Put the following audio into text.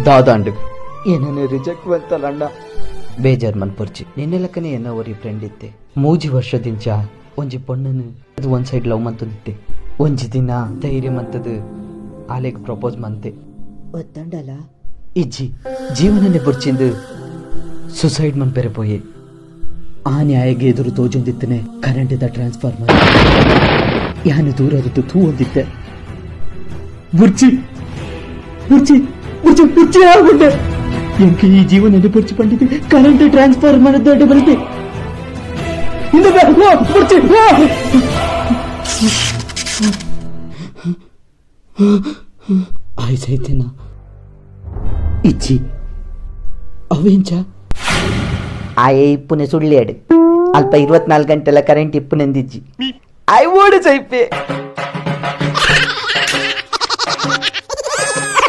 ದಾದಾಂಡು ಏನನ್ನು ರಿಜೆಕ್ಟ್ ಬಂತಲ್ಲ ಅಣ್ಣ. ಬೇಜಾರ್ ಮನ್ಪುರ್ಚಿ ನಿನ್ನೆಲಕ್ಕನೆ ಎನ್ನ ಒರಿ ಫ್ರೆಂಡ್ ಇತ್ತೆ. 3 ವರ್ಷದಿಂಚ ಒಂಜಿ ಪೊಣ್ಣನು ಅದು ಒಂದ್ ಸೈಡ್ ಲವ್ ಮಂತುಂದಿತ್ತೆ. ಒಂಜಿ ದಿನ ಧೈರ್ಯ ಮಂತದು ಆಲೆಗ್ ಪ್ರಪೋಸ್ ಮಂತೆ ಒತ್ತಂಡಲ ಇಜ್ಜಿ ಜೀವನನೇ ಬುರ್ಚಿಂದು ಸುಸೈಡ್ ಮನ್ಪೆರೆ ಪೋಯೆ. ಆ ನ್ಯಾಯಗೆ ಎದುರು ತೋಜೊಂದಿತ್ತನೆ ಕರೆಂಟ್ ದ ಟ್ರಾನ್ಸ್ಫಾರ್ಮರ್ ಯಾನು ದೂರದ್ದು ತೂ ಒಂದಿತ್ತೆ. ಬುರ್ಚಿ ಬುರ್ಚಿ ಬುರ್ಚಿ ಬುರ್ಚಿ ಆಗುಂಡೆ ಎಂಕ ಈ ಜೀವನ ಬುರ್ಚಿ ಪಂಡಿತು ಕರೆಂಟ್ ಟ್ರಾನ್ಸ್ಫಾರ್ಮರ್ ದೊಡ್ಡ ಬರುತ್ತೆ. ಆಯ್ಸೈತೇನಾ ಇಚ್ಚಿ ಅವೇಂಚ ಆಯೇ ಇಪ್ಪುನೆ ಸುಳ್ಳ್ಯಾಡು ಅಲ್ಪ 24 ಗಂಟೆಲ ಕರೆಂಟ್ ಇಪ್ಪುನೆಂದಿಜ್ಜಿ ಆಯ್ ಓಡು ಸೈಪೆ.